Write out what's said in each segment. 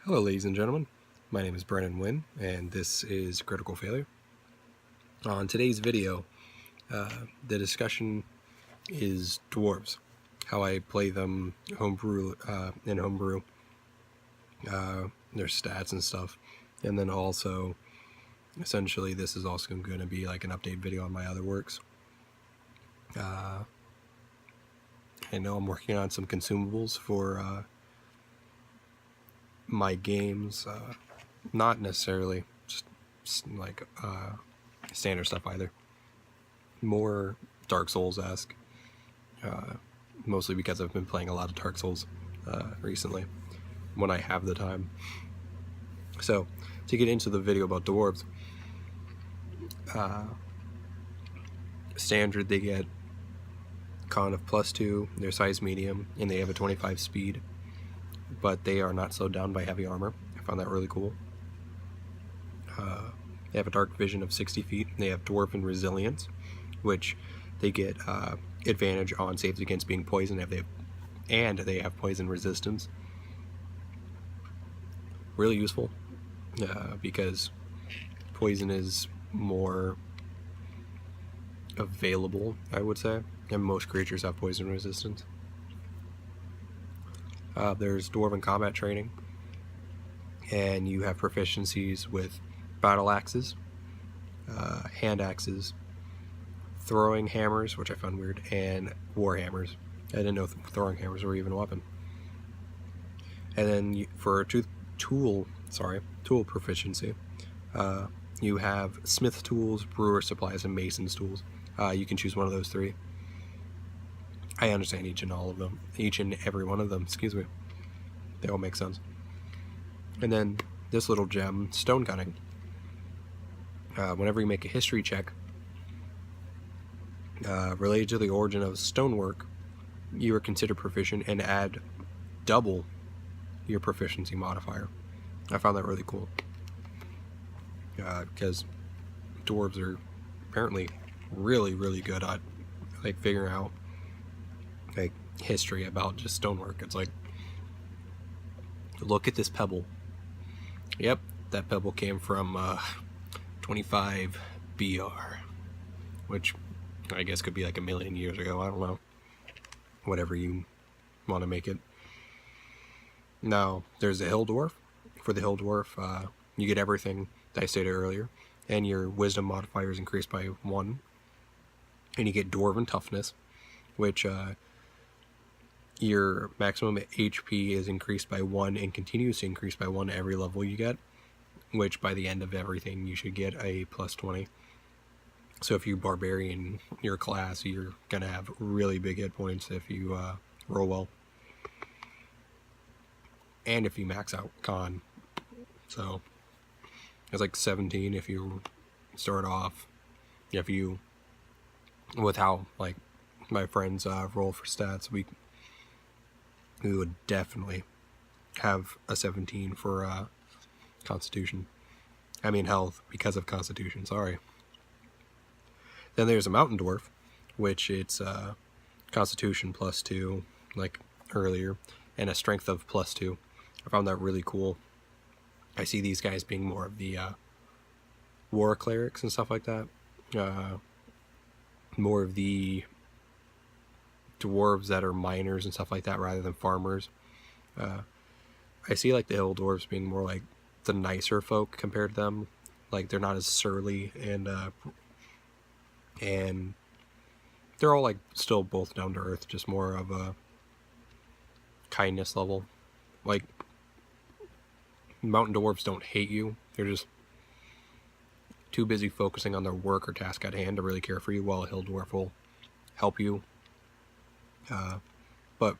Hello ladies and gentlemen, my name is Brennan Wynn and this is Critical Failure. On today's video, the discussion is Dwarves, how I play them homebrew, in Homebrew, their stats and stuff, and then also, essentially this is also going to be like an update video on my other works. I know I'm working on some consumables for my games, not necessarily just like standard stuff either, more Dark Souls-esque, mostly because I've been playing a lot of Dark Souls recently when I have the time. So to get into the video about Dwarves, standard they get con of +2, they're size medium, and they have a 25 speed, but they are not slowed down by heavy armor. I found that really cool. They have a dark vision of 60 feet. They have dwarven resilience, which they get advantage on saves against being poisoned, and they have poison resistance. Really useful, because poison is more available, I would say, and most creatures have poison resistance. There's Dwarven combat training, and you have proficiencies with battle axes, hand axes, throwing hammers, which I found weird, and war hammers. I didn't know throwing hammers were even a weapon. And then for tool proficiency, you have smith tools, brewer supplies, and mason's tools. You can choose one of those three. I understand each and every one of them, excuse me. They all make sense. And then this little gem, stone cutting. Whenever you make a history check related to the origin of stonework, you are considered proficient and add double your proficiency modifier. I found that really cool, because dwarves are apparently really good at like figuring out like history about just stonework. It's like, look at this pebble. Yep, that pebble came from 25 BR, which I guess could be like a million years ago. I don't know. Whatever you want to make it. Now, there's the Hill Dwarf. For the Hill Dwarf, you get everything that I stated earlier, and your wisdom modifier is increased by 1. And you get Dwarven Toughness, which your maximum HP is increased by 1 and continues to increase by 1 every level you get, which by the end of everything you should get a +20. So if you're barbarian, your class, you're gonna have really big hit points if you roll well, and if you max out con. So it's like 17 if you start off. If you, with how like my friends roll for stats, we would definitely have a 17 for Constitution. I mean health, because of Constitution, sorry. Then there's a Mountain Dwarf, which it's Constitution +2, like earlier, and a Strength of +2. I found that really cool. I see these guys being more of the war clerics and stuff like that. More of the dwarves that are miners and stuff like that rather than farmers. I see like the Hill Dwarves being more like the nicer folk compared to them. Like they're not as surly, and they're all like still both down to earth, just more of a kindness level. Like Mountain Dwarves don't hate you, they're just too busy focusing on their work or task at hand to really care for you, while a Hill Dwarf will help you. But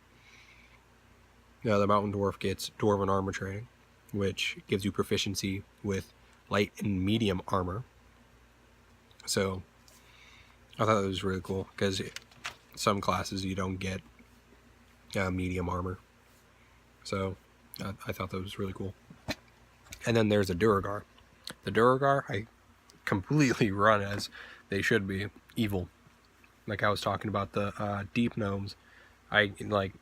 the Mountain Dwarf gets Dwarven Armor Training, which gives you proficiency with light and medium armor. So I thought that was really cool, because some classes you don't get medium armor. So I thought that was really cool. And then there's a Duergar. The Duergar I completely run as they should be, evil. Like I was talking about the deep gnomes. I like,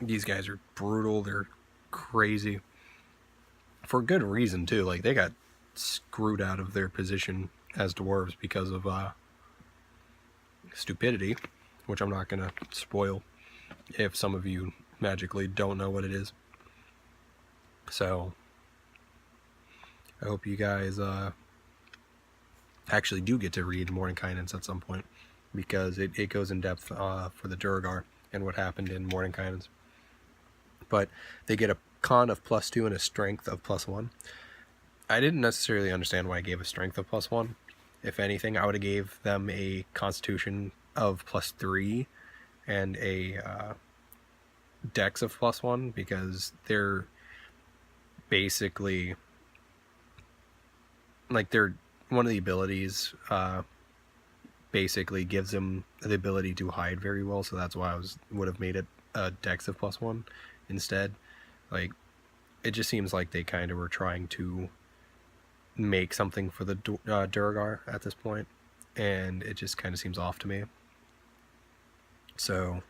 these guys are brutal. They're crazy. For good reason, too. Like, they got screwed out of their position as dwarves because of stupidity, which I'm not going to spoil if some of you magically don't know what it is. So, I hope you guys actually do get to read Mordenkainen's at some point, because it goes in depth for the Duergar and what happened in Mordenkainen's. But they get a con of +2 and a strength of +1. I didn't necessarily understand why I gave a strength of +1. If anything, I would have gave them a constitution of +3 and a dex of +1, because they're basically, like, they're one of the abilities basically gives them the ability to hide very well, so that's why I would have made it a dex of +1 instead. Like, it just seems like they kind of were trying to make something for the Duergar at this point, and it just kind of seems off to me. So,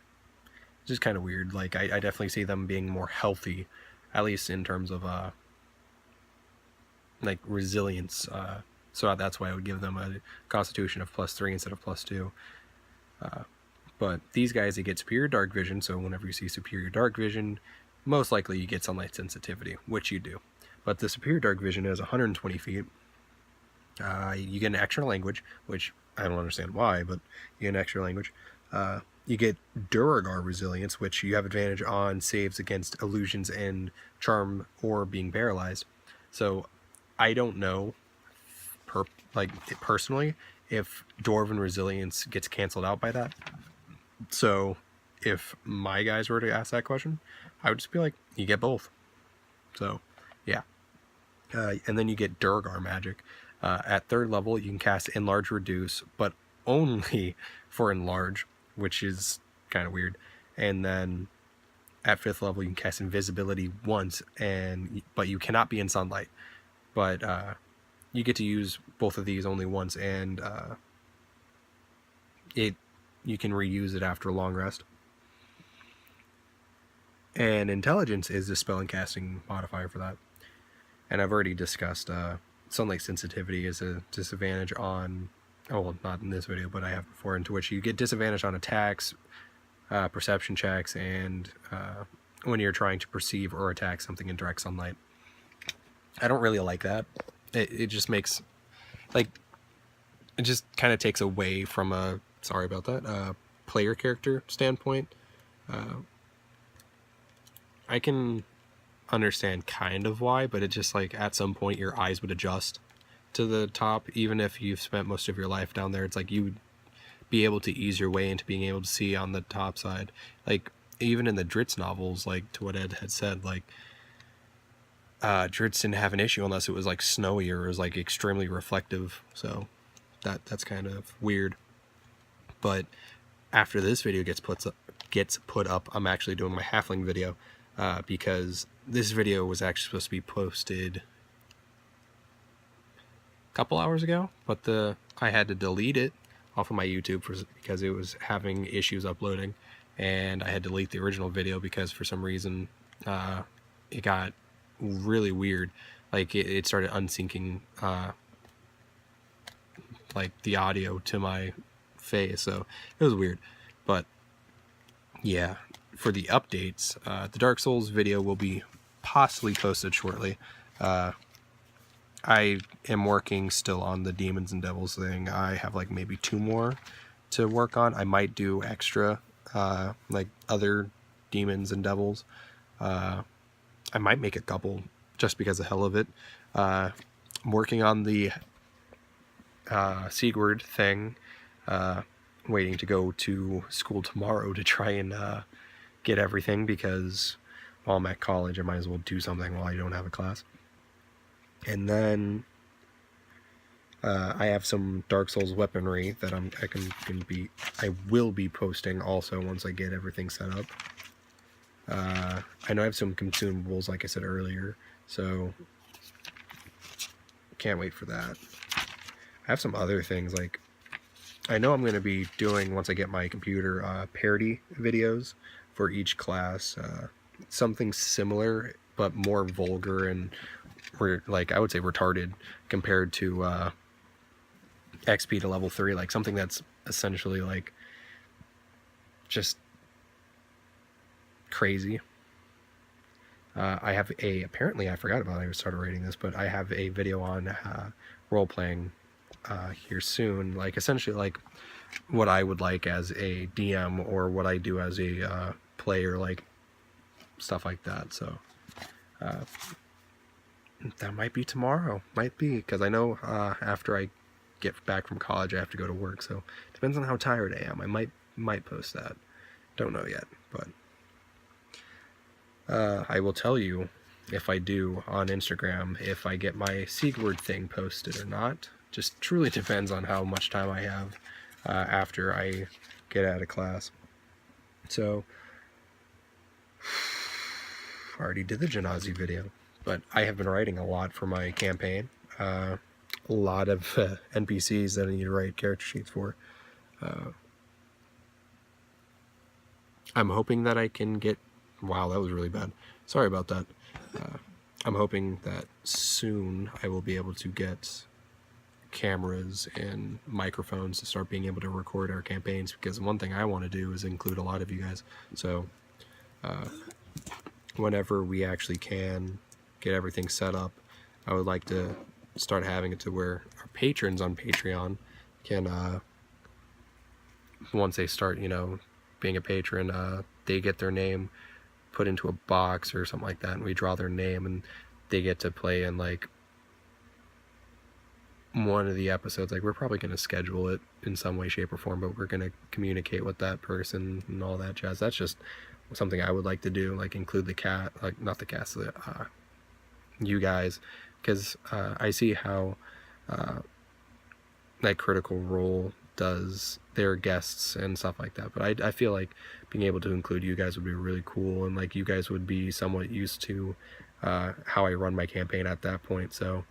it's just kind of weird. Like, I definitely see them being more healthy, at least in terms of like resilience. So that's why I would give them a constitution of +3 instead of +2. But these guys, they get superior dark vision, so whenever you see superior dark vision, most likely you get sunlight sensitivity, which you do. But the superior dark vision is 120 feet. You get an extra language, which I don't understand why, but you get an extra language. You get Duergar resilience, which you have advantage on saves against illusions and charm or being paralyzed. So I don't know, personally, if Dwarven resilience gets canceled out by that. So if my guys were to ask that question, I would just be like, you get both. So yeah. And then you get Duergar magic. At 3rd level, you can cast Enlarge Reduce, but only for Enlarge, which is kind of weird. And then at 5th level, you can cast Invisibility once, but you cannot be in sunlight. But you get to use both of these only once, and you can reuse it after a long rest. And Intelligence is the spell and casting modifier for that. And I've already discussed sunlight sensitivity is a disadvantage on, oh, well, not in this video, but I have before, into which you get disadvantage on attacks, perception checks, and when you're trying to perceive or attack something in direct sunlight. I don't really like that. It just makes, like, it just kind of takes away from a, sorry about that, player character standpoint. I can understand kind of why, but it just, like, at some point your eyes would adjust to the top, even if you've spent most of your life down there. It's like you would be able to ease your way into being able to see on the top side. Like, even in the Dritz novels, like, to what Ed had said, like, Dritz didn't have an issue unless it was, like, snowy or it was, like, extremely reflective. So that's kind of weird. But after this video gets put up, I'm actually doing my halfling video, because this video was actually supposed to be posted a couple hours ago, but I had to delete it off of my YouTube because it was having issues uploading, and I had to delete the original video because for some reason it got really weird. Like, it started unsyncing like the audio to my face, so it was weird. But yeah, for the updates, the Dark Souls video will be possibly posted shortly. I am working still on the Demons and Devils thing. I have, like, maybe 2 more to work on. I might do extra, like, other Demons and Devils. I might make a couple just because of the hell of it. I'm working on the Sigurd thing. Waiting to go to school tomorrow to try and get everything, because while I'm at college, I might as well do something while I don't have a class. And then I have some Dark Souls weaponry that I will be posting also once I get everything set up. I know I have some consumables, like I said earlier, so can't wait for that. I have some other things, like, I know I'm going to be doing, once I get my computer, parody videos for each class. Something similar, but more vulgar and like I would say retarded compared to XP to level 3, like something that's essentially like just crazy. I have apparently I forgot about it, I started writing this, but I have a video on role-playing here soon, like essentially like what I would like as a DM or what I do as a player, like stuff like that. So that might be tomorrow, might be, because I know after I get back from college I have to go to work, so depends on how tired I am. I might post that, don't know yet, but I will tell you if I do on Instagram if I get my Sigurd thing posted or not. Just truly depends on how much time I have after I get out of class. So I already did the Genasi video, but I have been writing a lot for my campaign. A lot of NPCs that I need to write character sheets for. I'm hoping that I can get... Wow, that was really bad. Sorry about that. I'm hoping that soon I will be able to get cameras and microphones to start being able to record our campaigns, because one thing I want to do is include a lot of you guys. So whenever we actually can get everything set up, I would like to start having it to where our patrons on Patreon can, once they start, you know, being a patron, they get their name put into a box or something like that, and we draw their name, and they get to play in like one of the episodes. Like, we're probably going to schedule it in some way, shape, or form, but we're going to communicate with that person and all that jazz. That's just something I would like to do, like include the cat, like not the cast, you guys, because I see how that Critical Role does their guests and stuff like that, but I feel like being able to include you guys would be really cool, and like you guys would be somewhat used to how I run my campaign at that point, so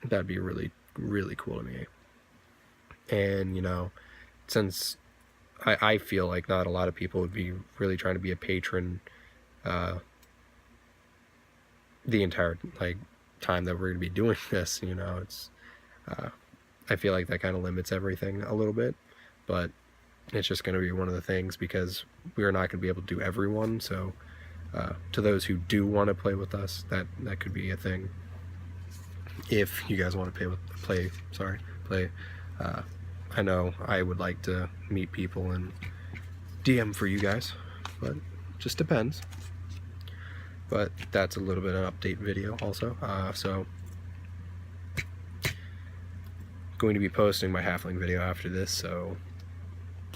that'd be really, really cool to me. And you know, since I feel like not a lot of people would be really trying to be a patron the entire like time that we're going to be doing this, you know, it's I feel like that kind of limits everything a little bit, but it's just going to be one of the things, because we're not going to be able to do everyone. So to those who do want to play with us, that could be a thing. If you guys want to play, I know I would like to meet people and DM for you guys, but just depends. But that's a little bit of an update video also. So going to be posting my halfling video after this, so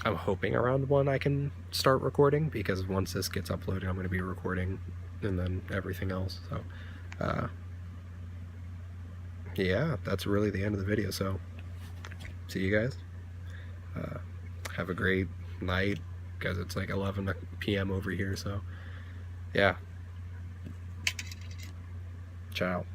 I'm hoping around 1 I can start recording, because once this gets uploaded I'm going to be recording and then everything else. So yeah, that's really the end of the video, so see you guys. Have a great night, because it's like 11 p.m. over here, so yeah. Ciao.